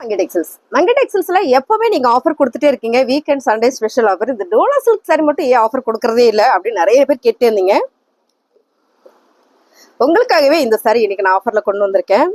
மங்கை டெக்ஸ்டைல்ஸ்ல எப்பவுமே நீங்க ஆஃபர் கொடுத்துட்டே இருக்கீங்க. Weekend Sunday special offer. இந்த டோலா சில்க் சாரி மட்டும் ஏன் ஆஃபர் கொடுக்கறதே இல்லை அப்படின்னு நிறைய பேர் கேட்டு இருந்தீங்க. உங்களுக்காகவே இந்த சாரி இன்னைக்கு நான் ஆஃபர்ல கொண்டு வந்திருக்கேன்.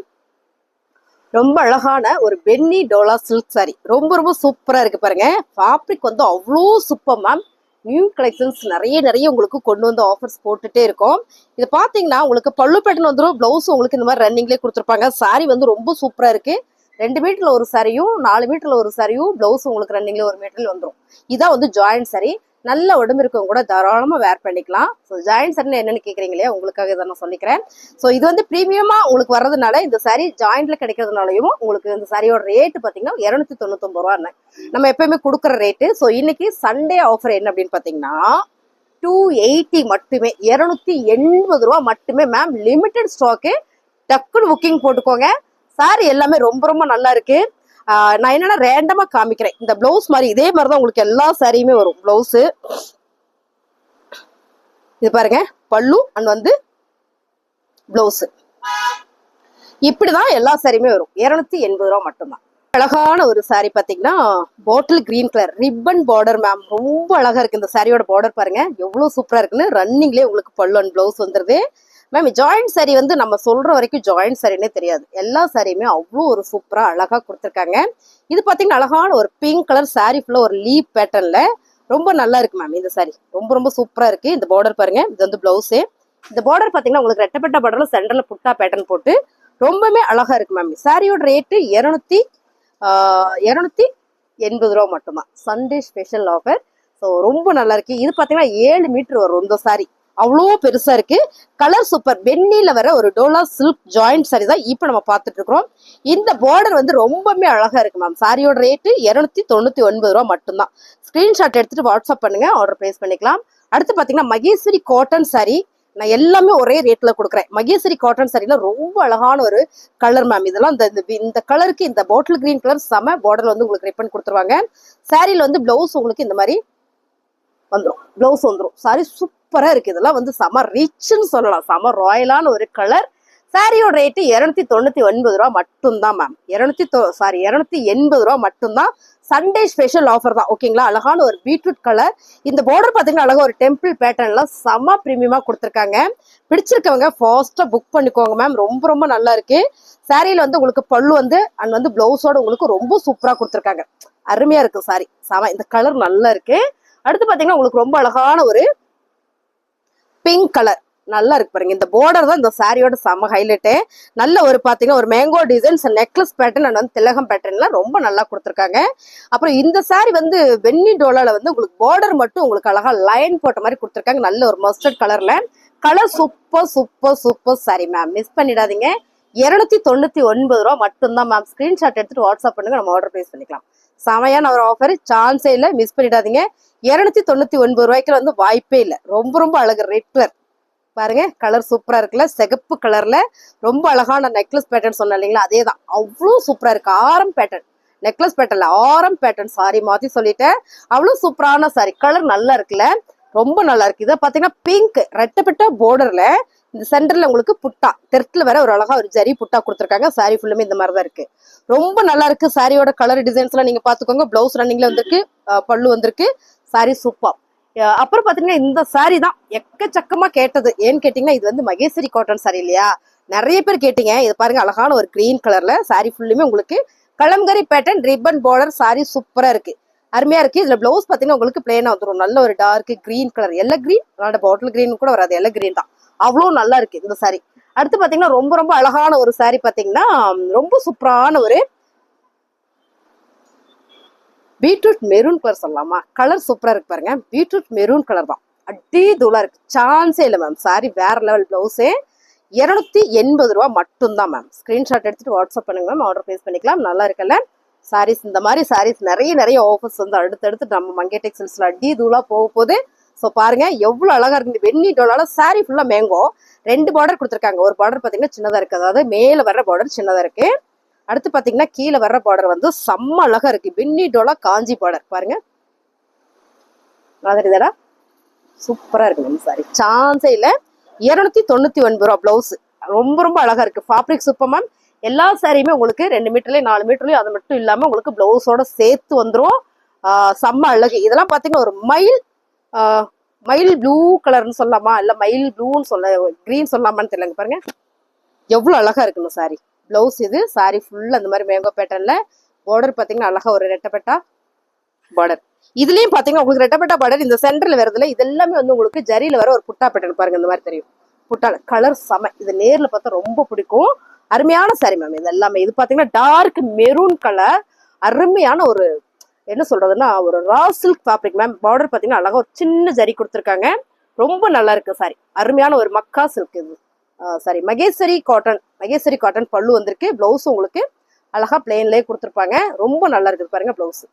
ரொம்ப அழகான ஒரு பென்னி டோலா சில்க் சாரி, ரொம்ப ரொம்ப சூப்பரா இருக்கு பாருங்க. ஃபேப்ரிக் வந்து அவ்வளோ சூப்பர் மேம். நியூ கலெக்ஷன்ஸ் நிறைய உங்களுக்கு கொண்டு வந்து ஆஃபர்ஸ் போட்டுட்டே இருக்கும். இது பாத்தீங்கன்னா உங்களுக்கு பல்லு பேட்டர்ன் வந்துடும், பிளவுஸ் உங்களுக்கு இந்த மாதிரி ரன்னிங்லேயே கொடுத்துருப்பாங்க. சாரி வந்து ரொம்ப சூப்பரா இருக்கு. 2 மீட்டர்ல ஒரு சாரியும் 4 மீட்டர்ல ஒரு சாரியும் பிளவுஸ் உங்களுக்கு ரன்னிங்ல 1 மீட்டர்ல வந்துடும். இதான் வந்து ஜாயிண்ட் சாரி. நல்ல உடம்பு இருக்கவங்க கூட தாராளமா வேர் பண்ணிக்கலாம். ஸோ ஜாயிண்ட் சாரின்னு என்னன்னு கேட்குறீங்களே, உங்களுக்காக இதை நான் சொல்லிக்கிறேன். ஸோ இது வந்து ப்ரீமியமா உங்களுக்கு வர்றதுனால இந்த சாரி ஜாயிண்ட்ல கிடைக்கிறதுனாலையும் உங்களுக்கு இந்த சாரியோட ரேட்டு பார்த்தீங்கன்னா 299 ரூபா நம்ம எப்பயுமே கொடுக்குற ரேட்டு. ஸோ இன்னைக்கு சண்டே ஆஃபர் என்ன அப்படின்னு பார்த்தீங்கன்னா 280 மட்டுமே, 280 ரூபா மட்டுமே மேம். லிமிடெட் ஸ்டாக்கு, டக்குன்னு புக்கிங் போட்டுக்கோங்க. சாரி எல்லாமே ரொம்ப ரொம்ப நல்லா இருக்கு. நான் என்னன்னா ரேண்டமா காமிக்கிறேன். இந்த பிளவுஸ் மாதிரி இதே மாதிரிதான் உங்களுக்கு எல்லா சாரியுமே வரும். பிளவுஸ் இது பாருங்க, பல்லு அண்ட் வந்து பிளவுஸ் இப்படிதான் எல்லா சாரியுமே வரும். 280 ரூபா மட்டும்தான். அழகான ஒரு சாரி பாத்தீங்கன்னா bottle green colour ribbon border ma'am. ரொம்ப அழகா இருக்கு. இந்த சாரியோட பார்டர் பாருங்க எவ்வளவு சூப்பரா இருக்குன்னு. ரன்னிங்லேயே உங்களுக்கு பல்லு அண்ட் பிளவுஸ் வந்துருது மேம். ஜாயிண்ட் சாரி வந்து நம்ம சொல்ற வரைக்கும் ஜாயிண்ட் சாரினே தெரியாது. எல்லா சாரியுமே அவ்வளோ ஒரு சூப்பரா அழகா கொடுத்துருக்காங்க. இது பாத்தீங்கன்னா அழகான ஒரு பிங்க் கலர் சாரி, ஃபுல்லா ஒரு லீப் பேட்டர்ன்ல ரொம்ப நல்லா இருக்கு மேம். இந்த சாரி ரொம்ப ரொம்ப சூப்பரா இருக்கு. இந்த பார்டர் பாருங்க, இது வந்து பிளவுஸ். இந்த பார்டர் பாத்தீங்கன்னா உங்களுக்கு ரெட்டப்பட்ட பார்டர்ல சென்டர்ல புட்டா பேட்டர்ன் போட்டு ரொம்பவே அழகா இருக்கு மேம். சாரியோட ரேட்டு 280 ரூபா மட்டும்தான். Sunday special offer. ஸோ ரொம்ப நல்லா இருக்கு. இது பாத்தீங்கன்னா 7 மீட்டர் வரும் இந்த சாரி. அவ்வளோ பெருசா இருக்கு. Colour super. வெண்ணில வர ஒரு டோலா சில்க் ஜாயிண்ட் சாரி தான் இப்ப நம்ம பார்த்துட்டு இருக்கிறோம். இந்த பார்டர் வந்து ரொம்பவே அழகா இருக்கு மேம். சாரியோட ரேட்டு 299 ரூபா மட்டும்தான். ஸ்கிரீன்ஷாட் எடுத்துட்டு வாட்ஸ்அப் பண்ணுங்க, ஆர்டர் பிளேஸ் பண்ணிக்கலாம். அடுத்து பாத்தீங்கன்னா மகேஸ்வரி காட்டன் சாரி. நான் எல்லாமே ஒரே ரேட்ல கொடுக்குறேன். மகேஸ்வரி காட்டன் சாரில ரொம்ப அழகான ஒரு கலர் மேம். இதெல்லாம் இந்த கலருக்கு இந்த பாட்டில் கிரீன் கலர் செம. பார்டர்ல வந்து உங்களுக்கு ரிப்பன் கொடுத்துருவாங்க. சாரியில வந்து பிளவுஸ் உங்களுக்கு இந்த மாதிரி வந்துடும், பிளவுஸ் வந்துடும். சாரி சூப்பரா இருக்கு. இதெல்லாம் வந்து செம ரிச்னு சொல்லலாம். செம ராயலான ஒரு கலர். சாரியோட ரேட்டு 299 ரூபா மட்டும்தான் மேம். 280 ரூபா மட்டும்தான். சண்டே ஸ்பெஷல் ஆஃபர் தான். ஓகேங்களா? அழகான ஒரு பீட்ரூட் கலர். இந்த பார்டர் பாத்தீங்கன்னா அழகா ஒரு டெம்பிள் பேட்டர்ன்ல செம பிரீமியமா கொடுத்துருக்காங்க. பிடிச்சிருக்கவங்க ஃபாஸ்டா புக் பண்ணிக்கோங்க மேம். ரொம்ப ரொம்ப நல்லா இருக்கு. சாரியில வந்து உங்களுக்கு பல்லு வந்து அண்ட் வந்து பிளவுஸோட உங்களுக்கு ரொம்ப சூப்பரா கொடுத்துருக்காங்க. அருமையா இருக்கு சாரி செம. இந்த கலர் நல்லா இருக்கு. அடுத்து பாத்தீங்கன்னா உங்களுக்கு ரொம்ப அழகான ஒரு பிங்க் கலர் நல்லா இருக்கு பாருங்க. இந்த பார்டர் தான் இந்த சாரியோட செம ஹைலைட்டு. நல்ல ஒரு பாத்தீங்கன்னா ஒரு mango designs, necklace pattern and வந்து திலகம் பேட்டர்ன்ல ரொம்ப நல்லா கொடுத்துருக்காங்க. அப்புறம் இந்த சாரி வந்து வெண்ணி டோலால வந்து உங்களுக்கு பார்டர் மட்டும் உங்களுக்கு அழகா லைன் போட்ட மாதிரி கொடுத்துருக்காங்க. நல்ல ஒரு மஸ்டர்ட் கலர்ல. Colour super super super sorry ma'am. Miss பண்ணிடாதீங்க. 299 ரூபா மட்டும்தான் மேம். ஸ்கிரீன்ஷாட் எடுத்துட்டு வாட்ஸ்அப் பண்ணுங்க, நம்ம ஆர்டர் பிளேஸ் பண்ணிக்கலாம். செமையான ஒரு ஆஃபர், சான்ஸே இல்லை, மிஸ் பண்ணிடாதீங்க. 299 ரூபாய்க்கு வந்து வாய்ப்பே இல்லை. ரொம்ப ரொம்ப அழகு. ரெட் கலர் பாருங்க, கலர் சூப்பரா இருக்குல்ல. சிகப்பு கலர்ல ரொம்ப அழகான நெக்லஸ் பேட்டர்ன் சொன்ன இல்லைங்களா, அதே தான். அவ்வளோ சூப்பரா இருக்கு. ஆரம் பேட்டர்ன், நெக்லஸ் பேட்டர்ன்ல ஆரம் பேட்டர்ன். சாரி மாத்தி சொல்லிட்டேன். அவ்வளோ சூப்பரான சாரி. கலர் நல்லா இருக்குல்ல, ரொம்ப நல்லா இருக்கு. இதை பாத்தீங்கன்னா பிங்க் ரெட்டப்பட்ட பார்டர்ல இந்த சென்டர்ல உங்களுக்கு புட்டா தெற்குல வர ஒரு அழகா ஒரு ஜரி புட்டா கொடுத்துருக்காங்க. சாரி ஃபுல்லுமே இந்த மாதிரி தான் இருக்கு. ரொம்ப நல்லா இருக்கு. சாரியோட கலர் டிசைன்ஸ் எல்லாம் நீங்க பாத்துக்கோங்க. பிளவுஸ் ரன்னிங்ல வந்திருக்கு, பல்லு வந்திருக்கு. Sorry super. அப்புறம் பாத்தீங்கன்னா இந்த சாரி தான் எக்கச்சக்கமா கேட்டது. ஏன்னு கேட்டீங்கன்னா இது வந்து மகேஸ்வரி காட்டன் சாரி இல்லையா, நிறைய பேர் கேட்டீங்க. இது பாருங்க அழகான ஒரு கிரீன் கலர்ல சாரி ஃபுல்லுமே உங்களுக்கு kalamkari pattern ribbon border. Sari சூப்பரா இருக்கு, அருமையா இருக்கு. இதுல பிளவுஸ் பாத்தீங்கன்னா உங்களுக்கு பிளேனா வந்துடும். நல்ல ஒரு dark green colour, yellow green, bottle green கூட வராது, எல்லோ கிரீன் தான். அவ்வளோ நல்லா இருக்கு இந்த சாரி. அடுத்து பாத்தீங்கன்னா ரொம்ப ரொம்ப அழகான ஒரு சாரி பாத்தீங்கன்னா ரொம்ப சூப்பரான ஒரு பீட்ரூட் மெரூன் கலர் சொல்லலாமா. கலர் சூப்பரா இருக்கு பாருங்க. பீட்ரூட் மெரூன் கலர் தான். அடி தூளா இருக்கு, சான்ஸே இல்லை மேம். சாரி வேற லெவல். பிளவுஸே 280 ரூபா மட்டும்தான் மேம். ஸ்கிரீன்ஷாட் எடுத்துட்டு வாட்ஸ்அப் பண்ணுங்க மேம், ஆர்டர் பிளேஸ் பண்ணிக்கலாம். நல்லா இருக்குல்ல சாரீஸ். இந்த மாதிரி சாரீஸ் நிறைய ஆஃபர்ஸ் வந்து அடுத்தடுத்து நம்ம மங்கை டெக்ஸ்டைல்ஸ்ல அடி தூளா போக போகுது. ஸோ பாருங்க எவ்வளவு அழகா இருக்கு. இந்த வெண்ணி டோலால சாரி ஃபுல்லா மேங்கோ. 2 பார்டர் கொடுத்துருக்காங்க. ஒரு பார்டர் பாத்தீங்கன்னா சின்னதா இருக்கு, அதாவது மேல வர்ற பார்டர் சின்னதா இருக்கு. அடுத்து பாத்தீங்கன்னா கீழே வர்ற பார்டர் வந்து செம்ம அழகா இருக்கு. வெண்ணி டோலா காஞ்சி பார்டர் பாருங்க. மாதிரி சூப்பரா இருக்கு நம்ம சாரி, சான்ஸே இல்ல. 299 ரூபா. பிளவுஸ் ரொம்ப ரொம்ப அழகா இருக்கு. Fabric super ma'am. எல்லா சாரியுமே உங்களுக்கு 2 மீட்டர்லயும் 4 மீட்டர்லயும் அது மட்டும் இல்லாம உங்களுக்கு பிளவுஸோட சேர்த்து வந்துரும். செம்ம அழகு. இதெல்லாம் பாத்தீங்கன்னா ஒரு மயில் ப்ளூ கலர்னு சொல்லலாமா, இல்ல மயில் ப்ளூன்னு சொல்ல கிரீன் சொல்லலாமான்னு தெரியலங்க. பாருங்க எவ்வளவு அழகா இருக்குன்னு சாரி. பிளவுஸ் இது, சாரி ஃபுல்லா அந்த மாதிரி மேங்கோ பேட்டர்ன்ல. பார்டர் பாத்தீங்கன்னா அழகா ஒரு ரெட்டப்பட்டா பார்டர். இதுலயும் பாத்தீங்கன்னா உங்களுக்கு ரெட்டப்பட்டா பார்டர் இந்த சென்டர்ல வருதுல, இது எல்லாமே வந்து உங்களுக்கு ஜரியில வர ஒரு புட்டா பேட்டர்ன் பாருங்க. இந்த மாதிரி தெரியும் புட்டால. கலர் செம. இது நேர்ல பார்த்தா ரொம்ப பிடிக்கும். அருமையான சாரி மேம் இது எல்லாமே. இது பாத்தீங்கன்னா டார்க் மெரூன் கலர். அருமையான ஒரு என்ன சொல்றதுன்னா ஒரு raw silk fabric ma'am. Border பாத்தீங்கன்னா அழகா ஒரு சின்ன ஜரி கொடுத்துருக்காங்க. ரொம்ப நல்லா இருக்கு சாரி. அருமையான ஒரு மக்கா சில்க் இது. சாரி மகேஸ்வரி காட்டன் பல்லு வந்திருக்கு. பிளவுஸ் உங்களுக்கு அழகா பிளெயின்லயே கொடுத்துருப்பாங்க. ரொம்ப நல்லா இருக்குது பாருங்க. பிளவுஸ்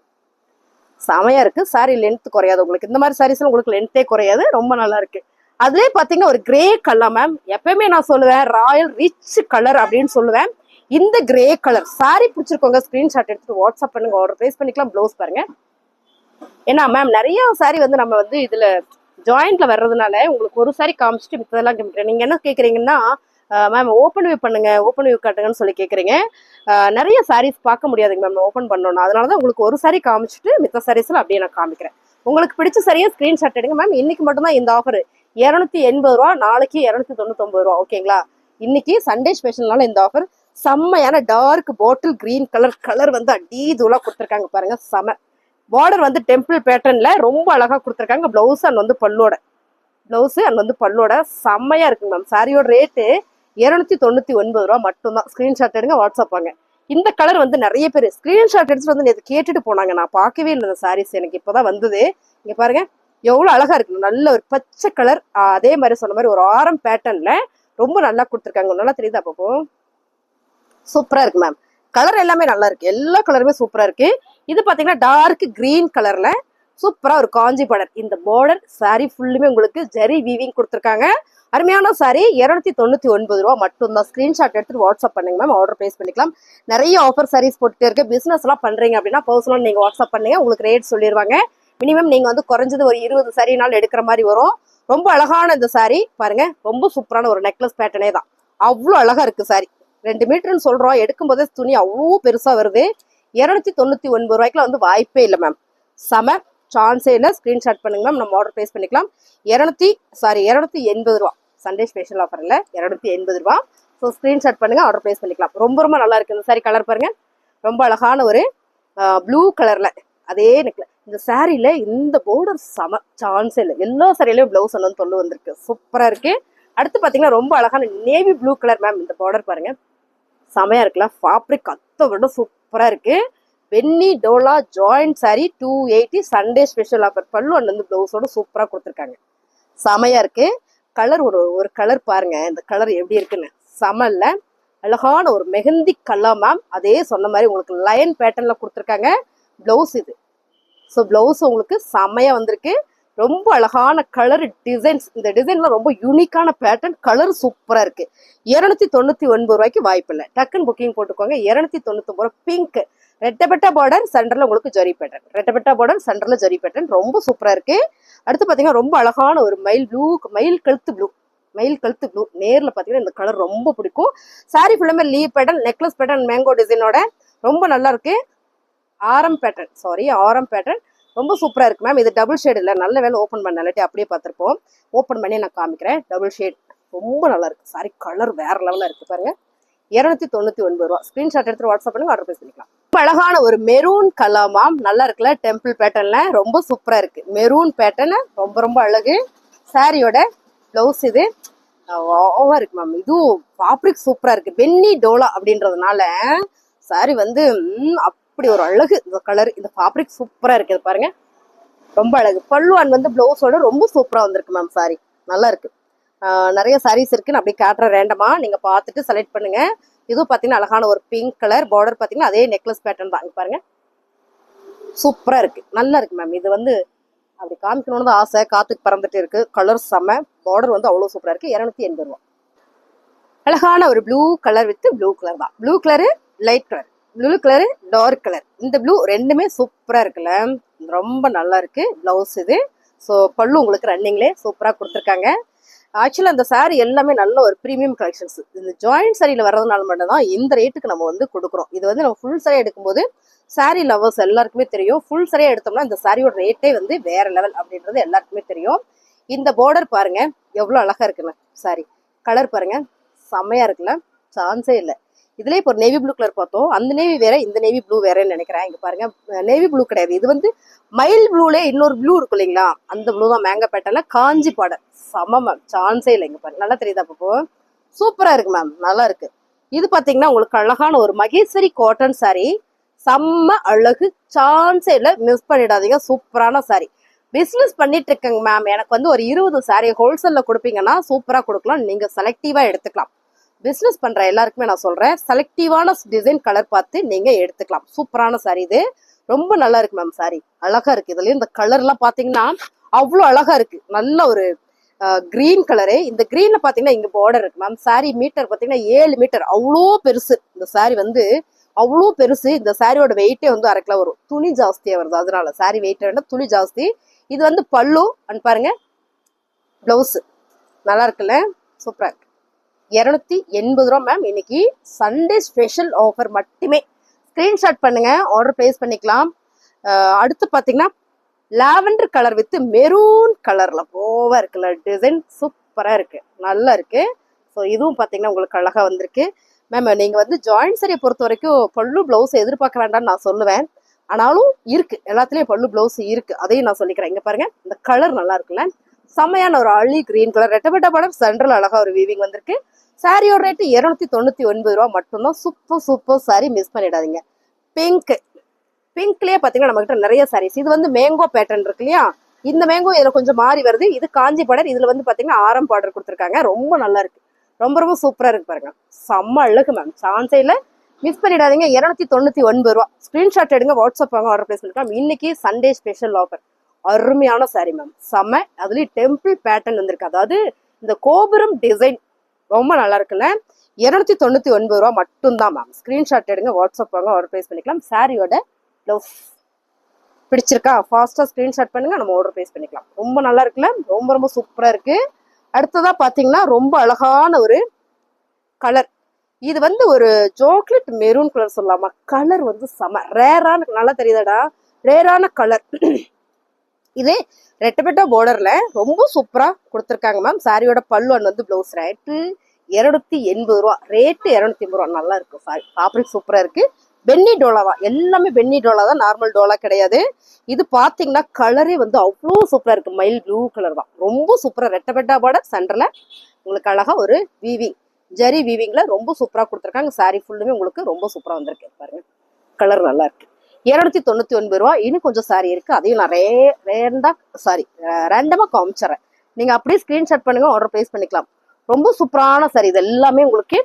செமையா இருக்கு. சாரி லென்த் குறையாது உங்களுக்கு. இந்த மாதிரி சாரீஸ்ல உங்களுக்கு லென்த்தே குறையாது. ரொம்ப நல்லா இருக்கு. அதுலயே பாத்தீங்கன்னா ஒரு கிரே கலர் மேம். எப்பயுமே நான் சொல்லுவேன் ராயல் ரிச் கலர் அப்படின்னு சொல்லுவேன். இந்த கிரே கலர் சாரி பிடிச்சிருக்கோங்க, ஸ்கிரீன்ஷாட் எடுத்துட்டு வாட்ஸ்அப் பண்ணுங்க, ஆர்டர் பிளேஸ் பண்ணிக்கலாம். பிளவுஸ் பாருங்க. ஏன்னா மேம் நிறைய சாரி வந்து நம்ம வந்து இதுல ஜாயிண்ட்ல வர்றதுனால உங்களுக்கு ஒரு சாரி காமிச்சிட்டு மித்ததெல்லாம் காமிக்கிறேன். நீங்க என்ன கேக்குறீங்கன்னா மேம் ஓப்பன் வியூ பண்ணுங்க, ஓப்பன் வியூ காட்டுங்கன்னு சொல்லி கேக்குறீங்க. நிறைய சாரீஸ் பார்க்க முடியாதுங்க மேம் ஓப்பன் பண்ணணும். அதனாலதான் உங்களுக்கு ஒரு சாரி காமிச்சிட்டு மித்த சாரீஸ்ல அப்படியே நான் காமிக்கிறேன். உங்களுக்கு பிடிச்ச சரியா ஸ்கிரீன்ஷாட் எடுங்க மேம். இன்னைக்கு மட்டும்தான் இந்த ஆஃபர். 280 ரூபா, நாளைக்கு 299 ரூபா. ஓகேங்களா? இன்னைக்கு சண்டே ஸ்பெஷல்னால இந்த ஆஃபர். செம்மையான டார்க் பாட்டில் கிரீன் கலர் வந்து அடி தூளா கொடுத்துருக்காங்க பாருங்க. செம. பார்டர் வந்து டெம்பிள் பேட்டர்ன்ல ரொம்ப அழகா கொடுத்துருக்காங்க. பிளவுஸ் அண்ட் வந்து பல்லோட செம்மையா இருக்குங்க மேம். சாரியோட ரேட்டு 299 ரூபா மட்டும்தான். ஸ்கிரீன்ஷாட் எடுங்க, வாட்ஸ்அப் வாங்க. இந்த கலர் வந்து நிறைய பேர் ஸ்கிரீன்ஷாட் எடுத்துட்டு வந்து நேற்று கேட்டுட்டு போனாங்க. நான் பார்க்கவே இல்லை இந்த சாரீஸ், எனக்கு இப்போதான் வந்தது. இங்க பாருங்க எவ்வளவு அழகா இருக்கு. நல்ல ஒரு பச்சை கலர். அதே மாதிரி சொன்ன மாதிரி ஒரு ஆரம் பேட்டர்ன்ல ரொம்ப நல்லா கொடுத்துருக்காங்க. நல்லா தெரியுதா அப்போ? சூப்பரா இருக்கு மேம். கலர் எல்லாமே நல்லா இருக்கு. எல்லா கலருமே சூப்பரா இருக்கு. இது பாத்தீங்கன்னா டார்க் கிரீன் கலர்ல சூப்பரா ஒரு காஞ்சி பார்டர். இந்த பார்டர் சாரி ஃபுல்லுமே உங்களுக்கு ஜரி வீவிங் கொடுத்துருக்காங்க. அருமையான சாரி. 299 ரூபா மட்டும்தான். ஸ்கிரீன்ஷாட் எடுத்துட்டு வாட்ஸ்அப் பண்ணுங்க மேம், ஆர்டர் பிளேஸ் பண்ணிக்கலாம். நிறைய ஆஃபர் சாரீஸ் போட்டுட்டே இருக்கு. பிசினஸ் எல்லாம் பண்றீங்க அப்படின்னா பர்சனல் நீங்க வாட்ஸ்அப் பண்ணுங்க, உங்களுக்கு ரேட் சொல்லிடுவாங்க. மினிமம் நீங்க வந்து குறைஞ்சது ஒரு 20 சாரினால எடுக்கிற மாதிரி வரும். ரொம்ப அழகான இந்த சாரி பாருங்க. ரொம்ப சூப்பரான ஒரு நெக்லஸ் பேட்டர்னே தான். அவ்வளோ அழகா இருக்கு சாரி. 2 மீட்டர்னு சொல்றோம், எடுக்கும் போதே துணி அவ்வளோ பெருசா வருது. 299 ரூபாய்க்குல வந்து வாய்ப்பே இல்லை மேம். செம. சான்ஸே இல்லை. ஸ்கிரீன்ஷாட் பண்ணுங்க மேம், நம்ம ஆர்டர் பிளேஸ் பண்ணிக்கலாம். 280 ரூபா சண்டே ஸ்பெஷல் ஆஃபர்ல 280 ரூபா. ஸோ ஸ்கிரீன்ஷாட் பண்ணுங்க, ஆர்டர் பிளேஸ் பண்ணிக்கலாம். ரொம்ப ரொம்ப நல்லா இருக்கு இந்த சாரி. கலர் பாருங்க. ரொம்ப அழகான ஒரு ப்ளூ கலர்ல அதே நெக்ல. இந்த சாரியில இந்த பார்டர் செம. சான்ஸே இல்லை. எல்லா சாரியிலயும் பிளவுஸ் வந்து தொல்லு வந்திருக்கு. சூப்பரா இருக்கு. அடுத்து பாத்தீங்கன்னா ரொம்ப அழகான நேவி ப்ளூ கலர் மேம். இந்த பார்டர் பாருங்க செமையா இருக்குல்ல. ஃபேப்ரிக் அத்தை விட சூப்பரா இருக்கு. பென்னி டோலா joint sari 280 Sunday special offer. Pallu and வந்து பிளவுஸோட சூப்பரா கொடுத்துருக்காங்க. செமையா இருக்கு. கலர் ஒரு கலர் பாருங்க. இந்த கலர் எப்படி இருக்குன்னு செமல்ல. அழகான ஒரு மெஹந்தி கலர் மேம். அதே சொன்ன மாதிரி உங்களுக்கு லயன் பேட்டர்ன்ல கொடுத்துருக்காங்க. பிளவுஸ் இது. ஸோ பிளவுஸ் உங்களுக்கு செமையா வந்திருக்கு. ரொம்ப அழகான கலர் டிசைன்ஸ். இந்த டிசைன்ல ரொம்ப யூனிக்கான பேட்டர்ன். கலர் சூப்பரா இருக்கு. 299 ரூபாய்க்கு வாய்ப்பு இல்லை. டக்குன்னு புக்கிங் போட்டுக்கோங்க. 299 ரூபாய். பிங்க் ரெட்டப்பட்டா பார்டர் சென்டர்ல உங்களுக்கு ஜரி பேட்டர்ன். ரெட்டப்பட்டா பார்டர் சென்டர்ல ஜரி பேட்டர்ன். ரொம்ப சூப்பரா இருக்கு. அடுத்து பாத்தீங்கன்னா ரொம்ப அழகான ஒரு மயில் கழுத்து ப்ளூ. நேர்ல பாத்தீங்கன்னா இந்த கலர் ரொம்ப பிடிக்கும். சாரி ஃபுல்லாமே leaf pattern, necklace pattern, mango டிசைனோட ரொம்ப நல்லா இருக்கு. ஆரம் பேட்டர்ன் ரொம்ப சூப்பரா இருக்கு மேம். இது டபுள் ஷேட் இல்ல. நல்ல வேலை ஓப்பன் பண்ணாலே அப்படியே பார்த்திருப்போம். ஓப்பன் பண்ணி நான் காமிக்கிறேன். டபுள் ஷேட் ரொம்ப நல்லா இருக்கு. சாரி கலர் வேற லெவல்ல இருக்கு பாருங்க. 299 ரூபா. ஸ்கிரீன்ஷாட் எடுத்து வாட்ஸ்அப் பண்ணுங்க, ஆர்டர் பிளேஸ் பண்ணிக்கலாம். அழகான ஒரு மெரூன் கலர் மேம். நல்லா இருக்குல்ல. டெம்பிள் பேட்டர்ன்ல ரொம்ப சூப்பரா இருக்கு. மெரூன் பேட்டர்ன் ரொம்ப ரொம்ப அழகு. சாரியோட பிளவுஸ் இது ஓவா இருக்கு மேம். இதுவும் ஃபேப்ரிக் சூப்பரா இருக்கு. பென்னி டோலா அப்படின்றதுனால சாரி வந்து அப்படி ஒரு அழகு. இந்த கலர் இந்த ஃபேப்ரிக் சூப்பரா இருக்கு. பாருங்க ரொம்ப அழகு. பல்லு அண்ட் வந்து பிளவுஸோட ரொம்ப சூப்பரா வந்திருக்கு மேம். சாரி நல்லா இருக்கு. நிறைய சாரீஸ் இருக்கு. நான் அப்படியே காட்டுற ரேண்டமா நீங்க பார்த்துட்டு செலக்ட் பண்ணுங்க. இதுவும் பாத்தீங்கன்னா அழகான ஒரு பிங்க் கலர். பார்டர் பாத்தீங்கன்னா அதே நெக்லஸ் பேட்டர்ன் தான். பாருங்க சூப்பரா இருக்கு. நல்லா இருக்கு மேம். இது வந்து அப்படி காமிக்கணும்னு தான் ஆசை. காத்துக்கு பறந்துட்டு இருக்கு. கலர் செம்ம. பார்டர் வந்து அவ்வளவு சூப்பரா இருக்கு. 280 ரூபா. அழகான ஒரு blue colour with blue colour தான். Blue colour light colour, blue colour dark colour. இந்த ப்ளூ ரெண்டுமே சூப்பரா இருக்குல்ல. ரொம்ப நல்லா இருக்கு. பிளவுஸ் இது. ஸோ பல்லு உங்களுக்கு ரன்னிங்லேயே சூப்பரா கொடுத்துருக்காங்க. ஆக்சுவலா அந்த சாரி எல்லாமே நல்ல ஒரு ப்ரீமியம் கலெக்ஷன்ஸ். இந்த ஜாயிண்ட் சாரியில வர்றதுனால மட்டும்தான் இந்த ரேட்டுக்கு நம்ம வந்து கொடுக்குறோம். இது வந்து நம்ம ஃபுல் சாரியா எடுக்கும்போது சாரி லவர்ஸ் எல்லாருக்குமே தெரியும். ஃபுல் சாரியா எடுத்தோம்னா இந்த சாரியோட ரேட்டே வந்து வேற லெவல் அப்படின்றது எல்லாருக்குமே தெரியும். இந்த பார்டர் பாருங்க எவ்வளவு அழகா இருக்குல்ல சாரி. கலர் பாருங்க செம்மையா இருக்குல்ல, சான்ஸே இல்லை. இதுல இப்போ ஒரு நேவி ப்ளூ கலர் பார்த்தோம். அந்த நேவி வேற, இந்த நேவி ப்ளூ வேறன்னு நினைக்கிறேன். இங்க பாருங்க நேவி ப்ளூ கிடையாது, இது வந்து மைல் ப்ளூலே இன்னொரு ப்ளூ இருக்கும் இல்லைங்களா, அந்த ப்ளூ தான். மேங்கோ பேட்டர்ல காஞ்சி பாடர் செம மேம், சான்ஸே இல்லை. இங்க பாருங்க நல்லா தெரியுதா அப்போ, சூப்பரா இருக்கு மேம், நல்லா இருக்கு. இது பாத்தீங்கன்னா உங்களுக்கு அழகான ஒரு மகேஸ்வரி காட்டன் சாரி, செம்ம அழகு, சான்ஸே இல்லை, மிஸ் பண்ணிடாதீங்க. சூப்பரான சாரி. பிசினஸ் பண்ணிட்டு இருக்கேங்க மேம், எனக்கு வந்து ஒரு 20 சாரி ஹோல்சேல்ல கொடுப்பீங்கன்னா சூப்பரா கொடுக்கலாம், நீங்க செலக்டிவா எடுத்துக்கலாம். பிசினஸ் பண்ற எல்லாருக்குமே நான் சொல்றேன், செலக்டிவான டிசைன் கலர் பார்த்து நீங்க எடுத்துக்கலாம். சூப்பரான சாரி இது, ரொம்ப நல்லா இருக்கு மேம் சாரி, அழகா இருக்கு. இதுலயும் இந்த கலர் எல்லாம் பாத்தீங்கன்னா அவ்வளவு அழகா இருக்கு. நல்ல ஒரு கிரீன் கலரு. இந்த கிரீன்ல பாத்தீங்கன்னா இங்க பார்டர் இருக்கு மேம். சாரி மீட்டர் பாத்தீங்கன்னா 7 மீட்டர், அவ்வளோ பெருசு இந்த சாரி வந்து, அவ்வளோ பெருசு. இந்த சாரியோட வெயிட்டே வந்து 1/2 கிலோ வரும், துணி ஜாஸ்தியா வருது அதனால. சாரி வெயிட் வேண்டாம், துணி ஜாஸ்தி. இது வந்து பல்லு அண்ட் பாருங்க பிளவுஸ் நல்லா இருக்குல்ல, சூப்பரா இருக்கு. 280 ரூபா மேம். இன்னைக்கு சண்டே ஸ்பெஷல் ஆஃபர் மட்டுமே. ஸ்கிரீன்ஷாட் பண்ணுங்க, ஆர்டர் பிளேஸ் பண்ணிக்கலாம். அடுத்து பாத்தீங்கன்னா லாவெண்டர் கலர் வித் மெரூன் கலர்ல போவா இருக்குல்ல, டிசைன் சூப்பரா இருக்கு, நல்லா இருக்கு. ஸோ இதுவும் பாத்தீங்கன்னா உங்களுக்கு அழகா வந்திருக்கு மேம். நீங்க வந்து ஜாயிண்ட் சாரியை பொறுத்த வரைக்கும் பல்லு பிளவுஸ் எதிர்பார்க்க வேண்டாம்னு நான் சொல்லுவேன். ஆனாலும் இருக்கு, எல்லாத்துலயும் பல்லு பிளவுஸ் இருக்கு, அதையும் நான் சொல்லிக்கிறேன். இங்க பாருங்க இந்த கலர் நல்லா இருக்குல்ல, செம்மையான ஒரு அழி கிரீன் கலர், ரெட்டபெட்டா பாடம் சென்ட்ரல் அழகா ஒரு வீவிங் வந்திருக்கு. சாரியோட ரேட்டு 299 ரூபா மட்டும்தான். சூப்பர் சூப்பர் சாரி, மிஸ் பண்ணிடாதீங்க. பிங்க், பிங்க்லயே பாத்தீங்கன்னா நம்ம கிட்ட நிறைய சாரீஸ். இது வந்து மேங்கோ பேட்டர்ன் இருக்கு இல்லையா, இந்த மேங்கோ இதுல கொஞ்சம் மாறி வருது. இது காஞ்சி பார்டர், இதுல வந்து பாத்தீங்கன்னா ஆரம் பார்டர் கொடுத்துருக்காங்க, ரொம்ப நல்லா இருக்கு, ரொம்ப ரொம்ப சூப்பரா இருக்கு பாருங்க, செம்ம அழகு மேம், சான்ஸே இல்ல, மிஸ் பண்ணிடாதீங்க. 299 ரூபா. ஸ்கிரீன்ஷாட் எடுங்க, வாட்ஸ்அப் வாங்க, ஆர்டர் பிளேஸ் பண்ணிக்கலாம். இன்னைக்கு சண்டே ஸ்பெஷல் ஆஃபர், அருமையான சாரி மேம், செம்ம. அதுலயும் டெம்பிள் பேட்டர்ன் வந்திருக்கு, அதாவது இந்த கோபுரம் டிசைன் ரொம்ப நல்லா இருக்குல்ல. 299 ரூபா மட்டும்தான் மேம். ஸ்கிரீன்ஷாட் எடுங்க, வாட்ஸ்அப் வாங்க, ஆர்டர் பிளேஸ் பண்ணிக்கலாம். சாரியோட ப்ளவுஸ் பிடிச்சிருக்கா, ஃபாஸ்டா ஸ்கிரீன்ஷாட் பண்ணுங்க, நம்ம ஆர்டர் பிளேஸ் பண்ணிக்கலாம். ரொம்ப நல்லா இருக்குல்ல, ரொம்ப ரொம்ப சூப்பரா இருக்கு. அடுத்ததா பாத்தீங்கன்னா ரொம்ப அழகான ஒரு கலர். இது வந்து ஒரு சாக்லேட் மெரூன் கலர் சொல்லலாமா, கலர் வந்து செம ரேரான, நல்லா தெரியுதாடா, ரேரான கலர். இது ரெட்டபெட்டா பார்டர்ல ரொம்ப சூப்பரா கொடுத்துருக்காங்க மேம். சாரியோட பல்லு அண்ட் வந்து பிளவுஸ். ரேட்டு 280 ரூபா, ரேட்டு 280 ரூபா, நல்லா இருக்கு சாரி, ஃபேப்ரிக் சூப்பரா இருக்கு. பென்னி டோலா தான், எல்லாமே பென்னி டோலா தான், நார்மல் டோலா கிடையாது. இது பாத்தீங்கன்னா கலரே வந்து அவ்வளோ சூப்பரா இருக்கு, மைல் ப்ளூ கலர் தான், ரொம்ப சூப்பரா. ரெட்டபெட்டா பார்டர் சென்டர்ல உங்களுக்கு அழகா ஒரு வீவிங், ஜரி வீவிங்ல ரொம்ப சூப்பரா கொடுத்துருக்காங்க. சாரி ஃபுல்லுமே உங்களுக்கு ரொம்ப சூப்பரா வந்திருக்கு பாருங்க, கலர் நல்லா இருக்கு. 299 ரூபா. இன்னும் கொஞ்சம் சாரி இருக்கு, அதையும் நான் ரேண்டமா காமிச்சிடறேன். நீங்க அப்படியே ஸ்கிரீன்ஷாட் பண்ணுங்க, ஆர்டர் பிளேஸ் பண்ணிக்கலாம். ரொம்ப சூப்பரான சாரி, இது எல்லாமே உங்களுக்கு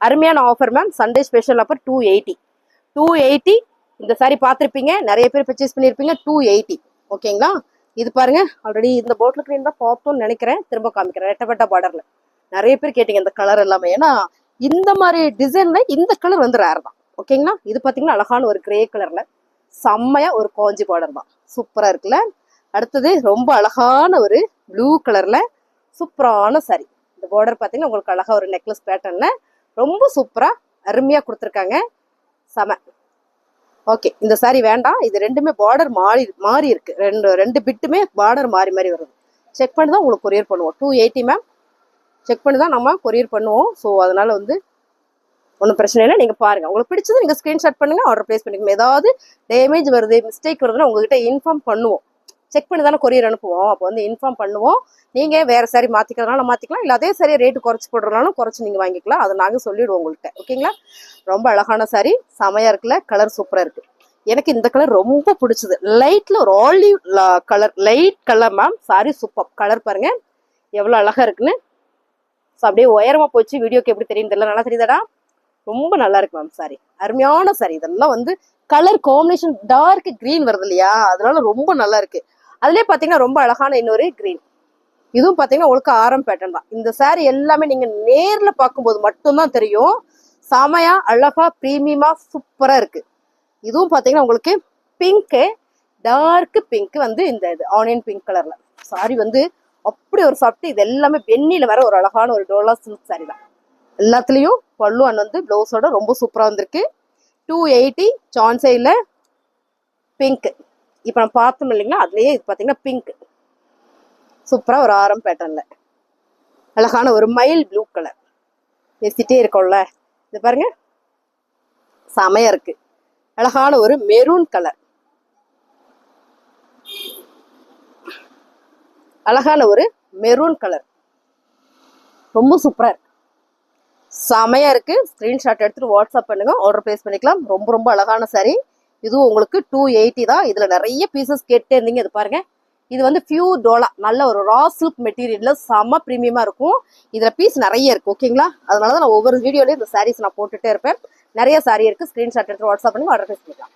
அருமையான offer ma'am. Sunday special offer 280. இந்த சாரி பார்த்துருப்பீங்க, நிறைய பேர் பர்ச்சேஸ் பண்ணியிருப்பீங்க. 280 ஓகேங்களா. இது பாருங்க, ஆல்ரெடி இந்த பாட்டில் கிரீன் தான் பார்த்தோம்னு நினைக்கிறேன், திரும்ப காமிக்கிறேன். ரெட்டபெட்டா பார்டர்ல நிறைய பேர் கேட்டீங்க இந்த கலர் எல்லாமே, ஏன்னா இந்த மாதிரி டிசைன்ல இந்த கலர் வந்து ரேர் தான். ஓகேங்களா. இது பாத்தீங்கன்னா அழகான ஒரு கிரே கலர்ல செம்மையா ஒரு காஞ்சி பார்டர் தான், சூப்பரா இருக்குல்ல. அடுத்தது ரொம்ப அழகான ஒரு ப்ளூ கலர்ல சூப்பரான சாரி. இந்த பார்டர் பாத்தீங்கன்னா உங்களுக்கு அழகா ஒரு நெக்லஸ் பேட்டர்ன்ல ரொம்ப சூப்பரா அருமையா கொடுத்துருக்காங்க, செம. ஓகே, இந்த சாரி வேண்டாம், இது ரெண்டுமே பார்டர் மாறி இருக்கு, ரெண்டு பிட்டுமே பார்டர் மாறி வருது. செக் பண்ணி தான் உங்களுக்கு கொரியர் பண்ணுவோம். 280 மேம், செக் பண்ணி தான் நம்ம கொரியர் பண்ணுவோம். ஸோ அதனால வந்து ஒன்றும் பிரச்சனை இல்லை, நீங்கள் பாருங்க, உங்களுக்கு பிடிச்சது நீங்கள் ஸ்க்ரீன்ஷாட் பண்ணுங்க, ஆர்டர் பிளேஸ் பண்ணிக்கோங்க. ஏதாவது டேமேஜ் வருது, மிஸ்டேக் வருதுன்னா உங்ககிட்ட இன்ஃபார்ம் பண்ணுவோம். செக் பண்ணி தானே கொரியர் அனுப்புவோம், அப்போ வந்து இன்ஃபார்ம் பண்ணுவோம். நீங்கள் வேறு சாரி மாற்றிக்கிறதுனால மாற்றிக்கலாம், இல்லை அதே சாரியை ரேட்டு குறைச்சி போடுறதுனாலும் குறைச்சி நீங்கள் வாங்கிக்கலாம், அதை நாங்கள் சொல்லிவிடுவோம் உங்கள்கிட்ட. ஓகேங்களா. ரொம்ப அழகான சாரி, செமையாக இருக்குல்ல, கலர் சூப்பராக இருக்குது. எனக்கு இந்த கலர் ரொம்ப பிடிச்சது, லைட்ல ஒரு olive colour, light colour ma'am. Sorry super, colour பாருங்க எவ்வளோ அழகா இருக்குன்னு. ஸோ அப்படியே உயரமா போச்சு, வீடியோக்கு எப்படி தெரியும் தெரியல, நல்லா தெரியுதாடா, ரொம்ப நல்லா இருக்கு மேம் சாரி, அருமையான சாரி. இதெல்லாம் வந்து கலர் காம்பினேஷன் டார்க் கிரீன் வருது இல்லையா, அதனால ரொம்ப நல்லா இருக்கு. அதுலயே பாத்தீங்கன்னா ரொம்ப அழகான இன்னொரு கிரீன், இதுவும் பாத்தீங்கன்னா உங்களுக்கு ஆரம் பேட்டர்ன் தான். இந்த சாரி எல்லாமே நீங்க நேர்ல பார்க்கும்போது மட்டும்தான் தெரியும், செமையா அழகா பிரீமியமா சூப்பரா இருக்கு. இதுவும் பாத்தீங்கன்னா உங்களுக்கு பிங்க், டார்க் பிங்க் வந்து இந்த இது ஆனியன் பிங்க் கலர்ல சாரி வந்து அப்படி ஒரு சாஃப்ட். இது எல்லாமே வெண்ணில வர ஒரு அழகான ஒரு டோலா சில்க் சாரி தான். எல்லாத்துலயும் பல்லு அண்ட் வந்து பிளவுஸோட ரொம்ப சூப்பரா வந்திருக்கு. 280 சான்சைல பிங்க். இப்ப நம்ம பார்த்தோம் இல்லைங்களா, அதுலயே இது பாத்தீங்கன்னா பிங்க் சூப்பரா ஒரு ஆரம் பேட்டர்ன்ல அழகான ஒரு மயில் ப்ளூ கலர் பேசிட்டே இருக்கோம்ல, இது பாருங்க செமையா இருக்கு. அழகான ஒரு மெரூன் கலர், அழகான ஒரு மெரூன் கலர் ரொம்ப சூப்பரா இருக்கு, செமையா இருக்கு. ஸ்கிரீன்ஷாட் எடுத்துட்டு வாட்ஸ்அப் பண்ணுங்க, ஆர்டர் பிளேஸ் பண்ணிக்கலாம். ரொம்ப ரொம்ப அழகான சாரி. இதுவும் உங்களுக்கு 280 தான். இதுல நிறைய பீசஸ் கேட்டே இருந்தீங்க. இது பாருங்க, இது வந்து பியூர் டோலா, நல்ல ஒரு ரா சில்க் மெட்டீரியல்ல செம பிரீமியமா இருக்கும். இதுல பீஸ் நிறைய இருக்கு, ஓகேங்களா? அதனாலதான் நான் ஒவ்வொரு வீடியோலயும் இந்த சாரீஸ் நான் போட்டுட்டே இருப்பேன். நிறைய சாரி இருக்கு. ஸ்கிரீன்ஷாட் எடுத்து வாட்ஸ்அப் பண்ணி ஆர்டர் பிளேஸ் பண்ணிக்கலாம்.